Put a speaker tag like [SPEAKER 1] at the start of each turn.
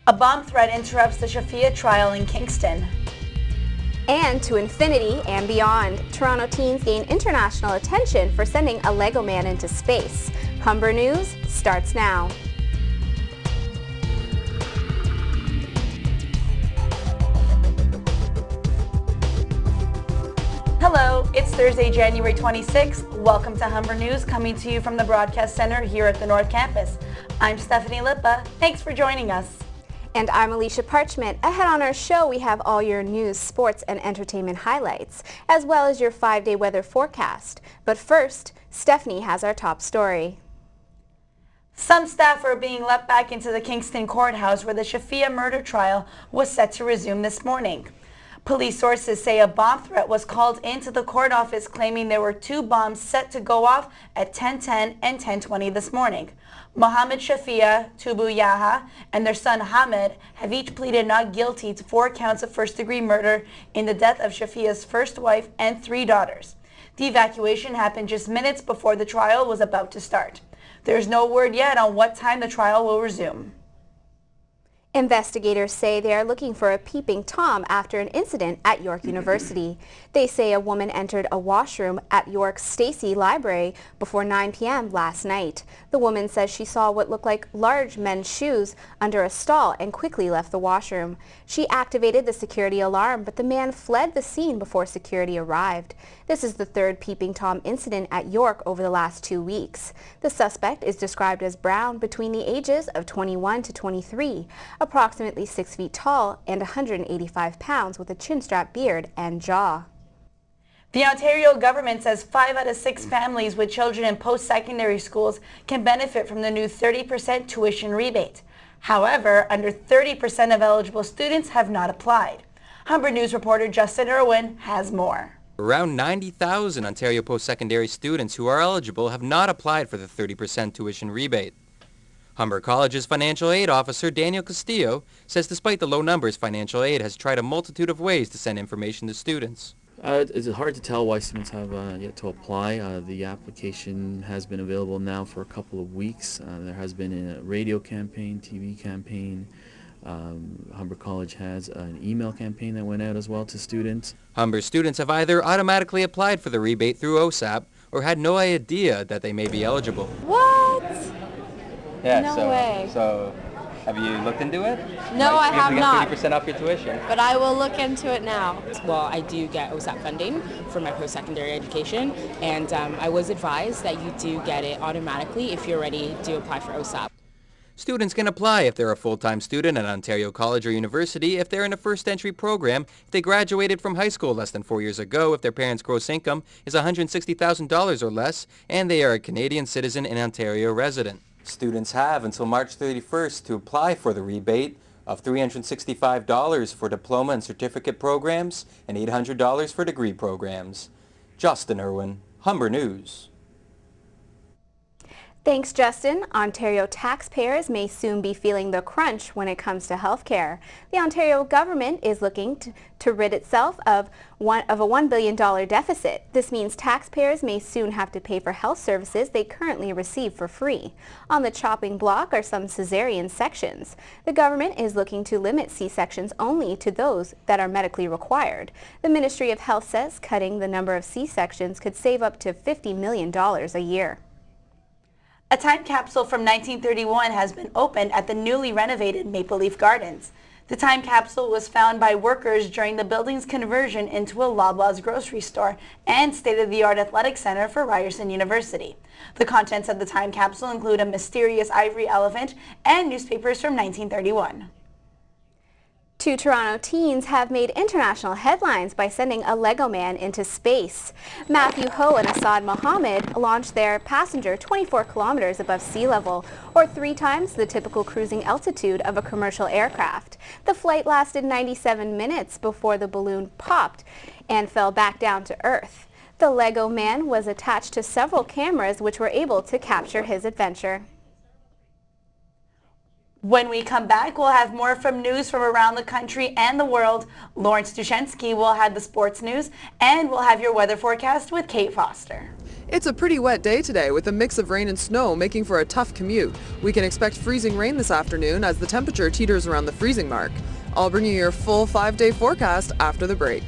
[SPEAKER 1] A bomb threat interrupts the Shafia trial in Kingston.
[SPEAKER 2] And to infinity and beyond, Toronto teens gain international attention for sending a Lego man into space. Humber News starts now.
[SPEAKER 1] Hello, it's Thursday, January 26th. Welcome to Humber News, coming to you from the Broadcast Center here at the North Campus. I'm Stephanie Lippa. Thanks for joining us.
[SPEAKER 2] And I'm Alicia Parchment. Ahead on our show, we have all your news, sports, and entertainment highlights, as well as your 5-day weather forecast. But first, Stephanie has our top story.
[SPEAKER 1] Some staff are being let back into the Kingston courthouse where the Shafia murder trial was set to resume this morning. Police sources say a bomb threat was called into the court office claiming there were 2 bombs set to go off at 10:10 and 10:20 this morning. Mohammed Shafia, Tubu Yaha, and their son Hamid have each pleaded not guilty to 4 counts of first-degree murder in the death of Shafia's first wife and 3 daughters. The evacuation happened just minutes before the trial was about to start. There's no word yet on what time the trial will resume.
[SPEAKER 2] Investigators say they are looking for a peeping Tom after an incident at York University. They say a woman entered a washroom at York's Stacy Library before 9 p.m. last night. The woman says she saw what looked like large men's shoes under a stall and quickly left the washroom. She activated the security alarm, but the man fled the scene before security arrived. This is the 3rd peeping Tom incident at York over the last 2 weeks. The suspect is described as brown, between the ages of 21 to 23, approximately 6 feet tall and 185 pounds, with a chin-strap beard and jaw.
[SPEAKER 1] The Ontario government says 5 out of 6 families with children in post-secondary schools can benefit from the new 30% tuition rebate. However, under 30% of eligible students have not applied. Humber News reporter Justin Irwin has more.
[SPEAKER 3] Around 90,000 Ontario post-secondary students who are eligible have not applied for the 30% tuition rebate. Humber College's financial aid officer, Daniel Castillo, says despite the low numbers, financial aid has tried a multitude of ways to send information to students.
[SPEAKER 4] It's hard to tell why students have yet to apply. The application has been available now for a couple of weeks. There has been a radio campaign, TV campaign. Humber College has an email campaign that went out as well to students.
[SPEAKER 3] Humber students have either automatically applied for the rebate through OSAP or had no idea that they may be eligible.
[SPEAKER 5] What?
[SPEAKER 3] Yeah,
[SPEAKER 5] No way.
[SPEAKER 3] So have you looked into it?
[SPEAKER 5] No, I have not.
[SPEAKER 3] 30% off your tuition.
[SPEAKER 5] But I will look into it now.
[SPEAKER 6] Well, I do get OSAP funding for my post-secondary education, and I was advised that you do get it automatically if you're ready to apply for OSAP.
[SPEAKER 3] Students can apply if they're a full-time student at Ontario College or University, if they're in a first entry program, if they graduated from high school less than 4 years ago, if their parents' gross income is $160,000 or less, and they are a Canadian citizen and Ontario resident. Students have until March 31st to apply for the rebate of $365 for diploma and certificate programs and $800 for degree programs. Justin Irwin, Humber News.
[SPEAKER 2] Thanks, Justin. Ontario taxpayers may soon be feeling the crunch when it comes to health care. The Ontario government is looking to rid itself of a $1 billion deficit. This means taxpayers may soon have to pay for health services they currently receive for free. On the chopping block are some cesarean sections. The government is looking to limit C-sections only to those that are medically required. The Ministry of Health says cutting the number of C-sections could save up to $50 million a year.
[SPEAKER 1] A time capsule from 1931 has been opened at the newly renovated Maple Leaf Gardens. The time capsule was found by workers during the building's conversion into a Loblaws grocery store and state-of-the-art athletic center for Ryerson University. The contents of the time capsule include a mysterious ivory elephant and newspapers from 1931.
[SPEAKER 2] 2 Toronto teens have made international headlines by sending a Lego man into space. Matthew Ho and Asad Mohammed launched their passenger 24 kilometers above sea level, or 3 times the typical cruising altitude of a commercial aircraft. The flight lasted 97 minutes before the balloon popped and fell back down to Earth. The Lego man was attached to several cameras which were able to capture his adventure.
[SPEAKER 1] When we come back, we'll have more from news from around the country and the world. Lawrence Dushensky will have the sports news, and we'll have your weather forecast with Kate Foster.
[SPEAKER 7] It's a pretty wet day today with a mix of rain and snow making for a tough commute. We can expect freezing rain this afternoon as the temperature teeters around the freezing mark. I'll bring you your full 5-day forecast after the break.